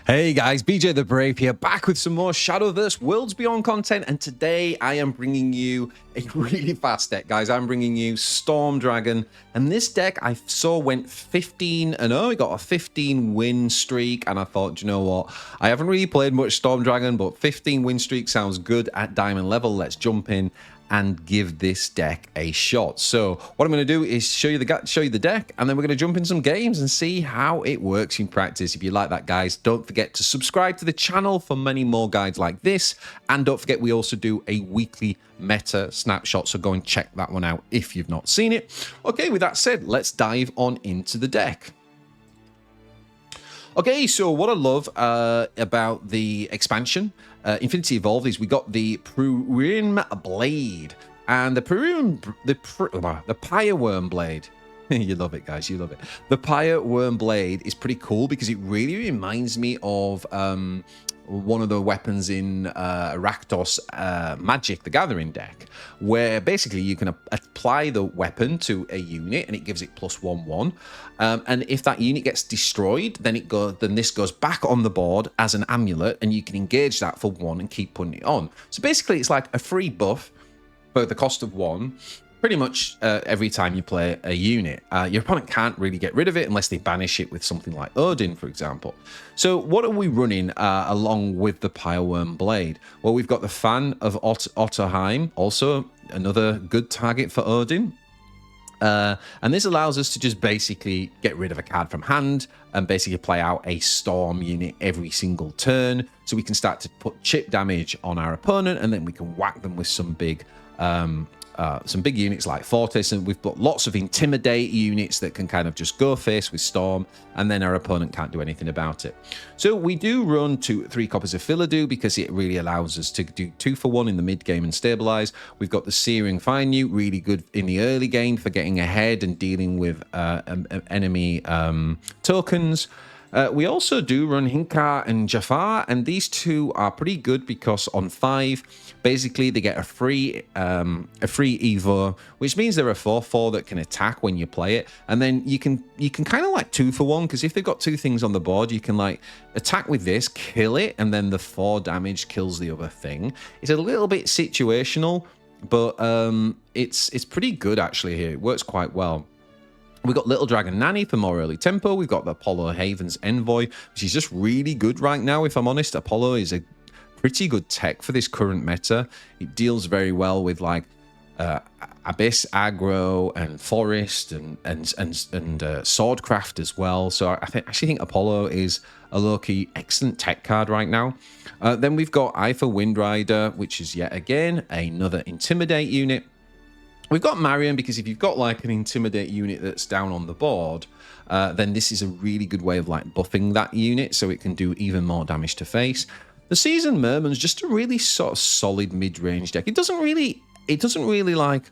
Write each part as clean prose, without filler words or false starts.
Hey guys, BJ the Brave here, back with some more Shadowverse Worlds Beyond content, and today I am bringing you a really fast deck, guys. I'm bringing you Storm Dragon, and this deck I saw went 15-0. It got a 15 win streak, and I thought, you know what? I haven't really played much Storm Dragon, but 15 win streak sounds good at diamond level. Let's jump in and give this deck a shot. So what I'm going to do is show you the deck, and then we're going to jump in some games and see how it works in practice. If you like that, guys, don't forget to subscribe to the channel for many more guides like this, and don't forget we also do a weekly meta snapshot, so go and check that one out if you've not seen it. Okay, with that said, let's dive on into the deck. Okay, so what I love about the expansion, Infinity Evolved, is we got the Purim Blade and the Pyre Worm Blade. You love it, guys. You love it. The Pyre Worm Blade is pretty cool because it really reminds me of one of the weapons in Rakdos Magic, the Gathering deck, where basically you can apply the weapon to a unit and it gives it +1/1. And if that unit gets destroyed, then this goes back on the board as an amulet, and you can engage that for 1 and keep putting it on. So basically, it's like a free buff for the cost of 1. Pretty much every time you play a unit. Your opponent can't really get rid of it unless they banish it with something like Odin, for example. So what are we running along with the Pyreworm Blade? Well, we've got the Fan of Otterheim, also another good target for Odin. And this allows us to just basically get rid of a card from hand and basically play out a Storm unit every single turn. So we can start to put chip damage on our opponent, and then we can whack them with some big units like Fortis, and we've got lots of Intimidate units that can kind of just go face with Storm, and then our opponent can't do anything about it. So we do run 3 copies of Philidou because it really allows us to do 2 for 1 in the mid game and stabilize. We've got the Searing Fire Newt, really good in the early game for getting ahead and dealing with enemy tokens. We also do run Hinkar and Jafar, and these two are pretty good because on 5, basically they get a free Evo, which means they're a 4/4 that can attack when you play it, and then you can kind of like 2 for 1, because if they've got 2 things on the board, you can like attack with this, kill it, and then the 4 damage kills the other thing. It's a little bit situational, but it's pretty good actually here. It works quite well. We've got Little Dragon Nanny for more early tempo. We've got the Apollo Haven's Envoy, which is just really good right now, if I'm honest. Apollo is a pretty good tech for this current meta. It deals very well with like Abyss aggro and Forest and Swordcraft as well. So I actually think Apollo is a low-key excellent tech card right now. Then we've got Eye for Windrider, which is yet again another Intimidate unit. We've got Marion because if you've got like an Intimidate unit that's down on the board, then this is a really good way of like buffing that unit so it can do even more damage to face. The Seasoned Merman's just a really sort of solid mid-range deck. It doesn't really like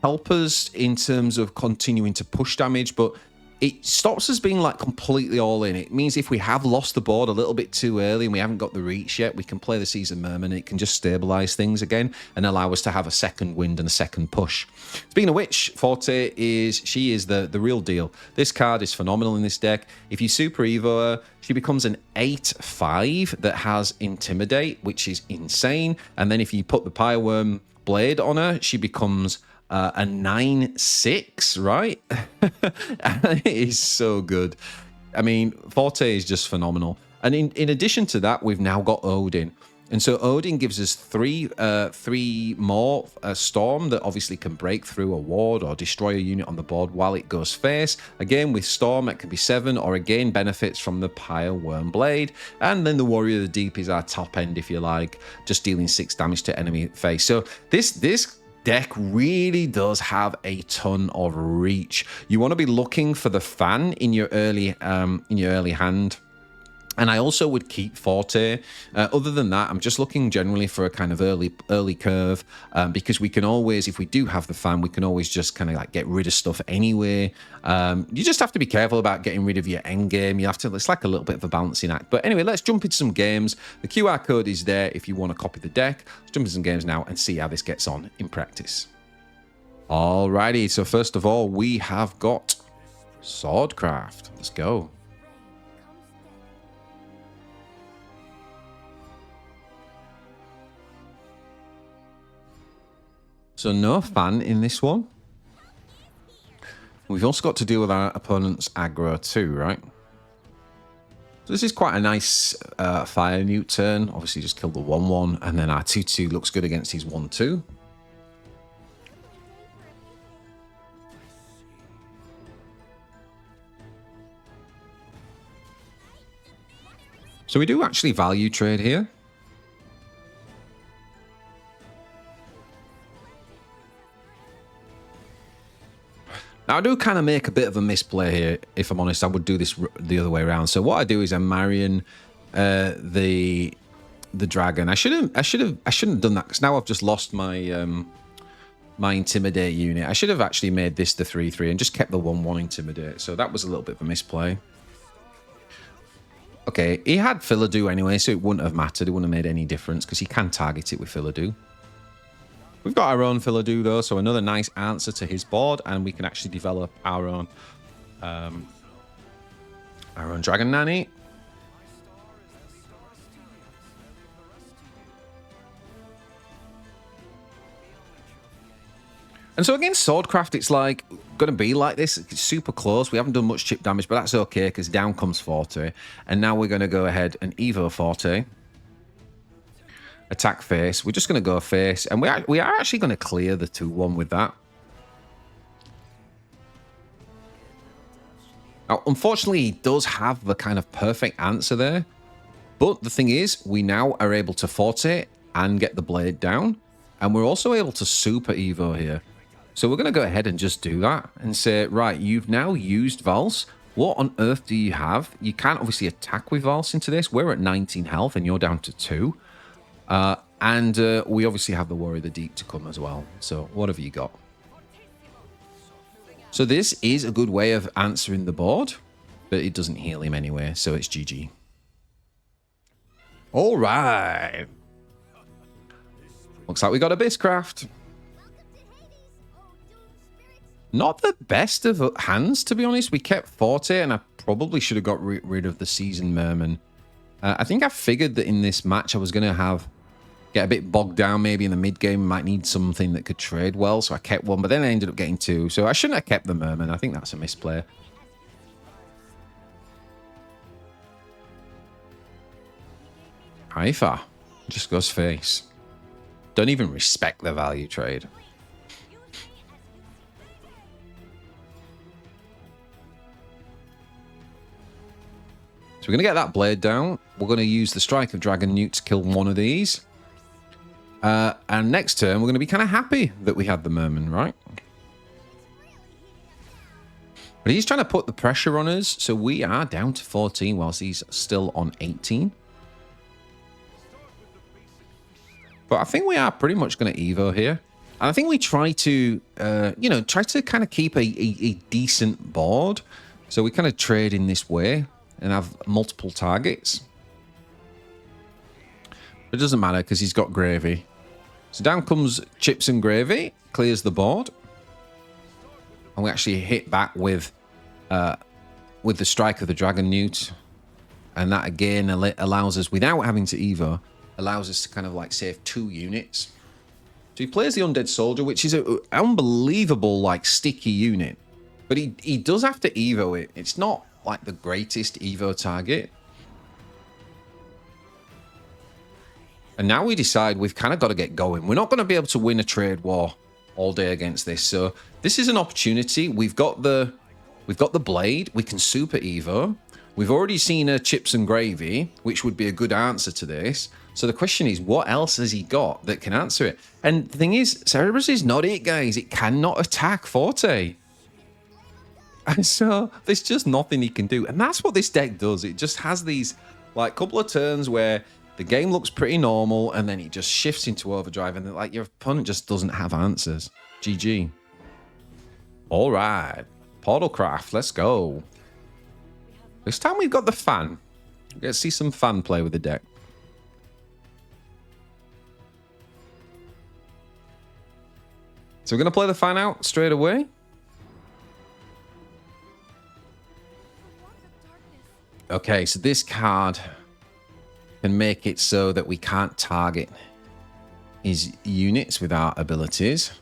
help us in terms of continuing to push damage, but it stops us being like completely all in. It means if we have lost the board a little bit too early and we haven't got the reach yet, we can play the Seasoned Merman and it can just stabilize things again and allow us to have a second wind and a second push. Speaking of which, Forte is the real deal. This card is phenomenal in this deck. If you Super Evo her, she becomes an 8/5 that has Intimidate, which is insane. And then if you put the Pyreworm Blade on her, she becomes a 9/6, right? It is so good. I mean, Forte is just phenomenal. And in addition to that, we've now got Odin. And so Odin gives us three more Storm that obviously can break through a ward or destroy a unit on the board while it goes face. Again, with Storm, it can be 7, or again, benefits from the Pyreworm Blade. And then the Warrior of the Deep is our top end, if you like, just dealing 6 damage to enemy face. So this deck really does have a ton of reach. You want to be looking for the Fan in your early hand. And I also would keep Forte. Other than that, I'm just looking generally for a kind of early curve, because we can always, if we do have the Fan, we can always just kind of like get rid of stuff anyway. You just have to be careful about getting rid of your end game. You have to, it's like a little bit of a balancing act. But anyway, let's jump into some games. The QR code is there if you want to copy the deck. Let's jump into some games now and see how this gets on in practice. Alrighty, so first of all, we have got Swordcraft. Let's go. So no fan in this one. We've also got to deal with our opponent's aggro too, right? So this is quite a nice fire newt turn. Obviously just killed the 1-1, and then our 2-2 looks good against his 1-2. So we do actually value trade here. Now, I do kind of make a bit of a misplay here. If I'm honest, I would do this the other way around. So what I do is I'm marrying the dragon. I shouldn't have done that, because now I've just lost my my intimidate unit. I should have actually made this the 3-3 and just kept the 1-1 intimidate. So that was a little bit of a misplay. Okay, he had Philodoo anyway, so it wouldn't have mattered. It wouldn't have made any difference because he can target it with Philodoo. We've got our own Philodoo though, so another nice answer to his board, and we can actually develop our own Dragon Nanny. And so against Swordcraft, it's like going to be like this. It's super close. We haven't done much chip damage, but that's okay because down comes Forte. And now we're going to go ahead and Evo Forte. Attack face. We're just going to go face. And we are actually going to clear the 2-1 with that. Now, unfortunately, he does have the kind of perfect answer there. But the thing is, we now are able to Forte and get the blade down. And we're also able to Super Evo here. So we're going to go ahead and just do that and say, right, you've now used Valse. What on earth do you have? You can't obviously attack with Valse into this. We're at 19 health and you're down to 2. And we obviously have the Warrior of the Deep to come as well. So what have you got? So this is a good way of answering the board, but it doesn't heal him anyway. So it's GG. All right. Looks like we got a Biscraft. Not the best of hands, to be honest. We kept Forte, and I probably should have got rid of the Seasoned Merman. I think I figured that in this match I was going to get a bit bogged down maybe in the mid-game. Might need something that could trade well, so I kept one, but then I ended up getting 2. So I shouldn't have kept the Merman. I think that's a misplay. Haifa just goes face. Don't even respect the value trade. So we're going to get that blade down. We're going to use the Strike of Dragon Newt to kill one of these. And next turn, we're going to be kind of happy that we had the Merman, right? But he's trying to put the pressure on us. So we are down to 14 whilst he's still on 18. But I think we are pretty much going to Evo here. And I think we try to, try to kind of keep a decent board. So we kind of trade in this way and have multiple targets. It doesn't matter because he's got gravy. So down comes Chips and Gravy, clears the board. And we actually hit back with the Strike of the Dragon Newt. And that again allows us, without having to Evo, allows us to kind of like save 2 units. So he plays the Undead Soldier, which is an unbelievable like sticky unit. But he does have to Evo it. It's not like the greatest Evo target. And now we decide we've kind of got to get going. We're not going to be able to win a trade war all day against this. So this is an opportunity. We've got the blade. We can Super Evo. We've already seen a Chips and Gravy, which would be a good answer to this. So the question is, what else has he got that can answer it? And the thing is, Cerberus is not it, guys. It cannot attack Forte. And so there's just nothing he can do. And that's what this deck does. It just has these like couple of turns where the game looks pretty normal and then it just shifts into overdrive and like your opponent just doesn't have answers. GG. All right. Portalcraft, let's go. This time we've got the fan. Let's see some fan play with the deck. So we're going to play the fan out straight away. Okay, so this card can make it so that we can't target his units with our abilities.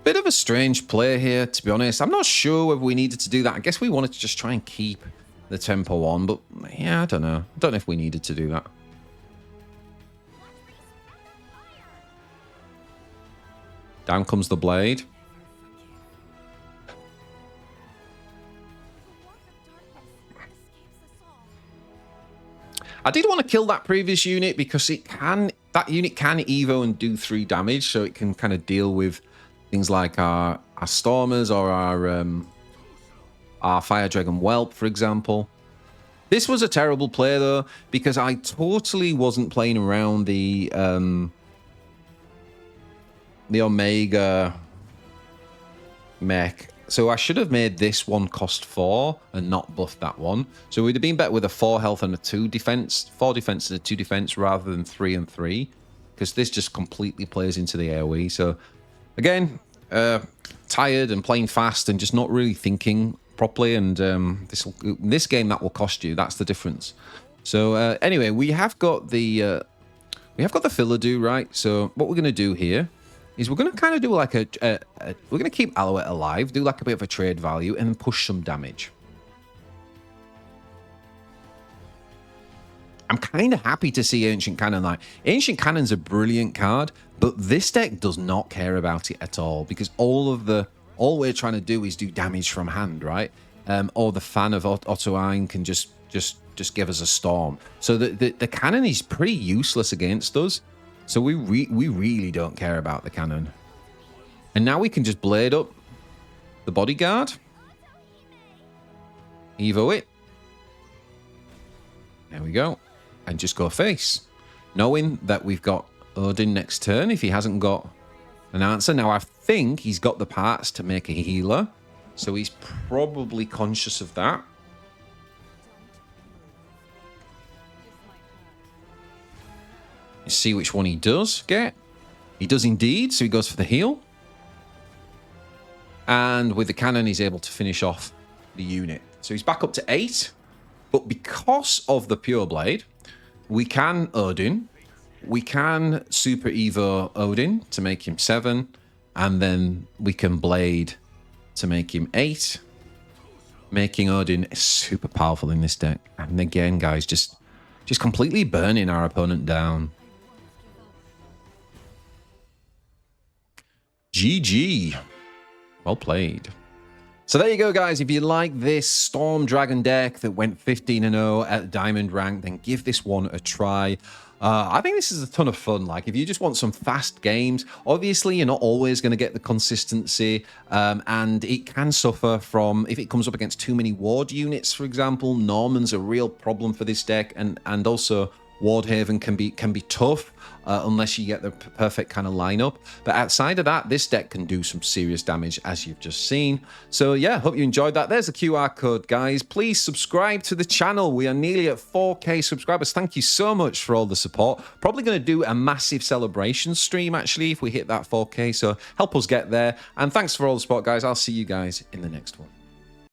Bit of a strange play here, to be honest. I'm not sure whether we needed to do that. I guess we wanted to just try and keep the tempo on, but yeah, I don't know. I don't know if we needed to do that. Down comes the blade. I did want to kill that previous unit because that unit can evo and do 3 damage, so it can kind of deal with things like our Stormers or our Fire Dragon Whelp, for example. This was a terrible play, though, because I totally wasn't playing around the Omega mech. So I should have made this one cost 4 and not buffed that one. So we'd have been better with a 4 health and a 2 defense, 4 defense and a 2 defense rather than 3 and 3, because this just completely plays into the AoE. So again, tired and playing fast and just not really thinking properly, and this game that will cost you. That's the difference. So anyway, we have got the Philodoo, right? So what we're gonna do here is we're going to kind of do like we're going to keep Alouette alive, do like a bit of a trade value, and then push some damage. I'm kind of happy to see Ancient Cannon. Like, Ancient Cannon's a brilliant card, but this deck does not care about it at all, because all we're trying to do is do damage from hand, right? Or the fan of Ottoine can just give us a storm. So the cannon is pretty useless against us. So we really don't care about the cannon. And now we can just blade up the bodyguard. Evo it. There we go. And just go face. Knowing that we've got Odin next turn if he hasn't got an answer. Now I think he's got the parts to make a healer. So he's probably conscious of that. See which one he does get. He does indeed, so he goes for the heal. And with the cannon, he's able to finish off the unit. So he's back up to 8. But because of the Pure Blade, we can Odin. We can Super Evo Odin to make him 7. And then we can Blade to make him 8. Making Odin super powerful in this deck. And again, guys, just completely burning our opponent down. GG. Well played. So there you go, guys. If you like this Storm Dragon deck that went 15-0 at Diamond rank, then give this one a try. I think this is a ton of fun. Like, if you just want some fast games, obviously you're not always going to get the consistency, and it can suffer from, if it comes up against too many ward units, for example. Norman's a real problem for this deck, and also Wardhaven can be tough unless you get the perfect kind of lineup. But outside of that, this deck can do some serious damage, as you've just seen. So yeah, hope you enjoyed that. There's the QR code, guys. Please subscribe to the channel. We are nearly at 4K subscribers. Thank you so much for all the support. Probably going to do a massive celebration stream, actually, if we hit that 4K. So help us get there. And thanks for all the support, guys. I'll see you guys in the next one.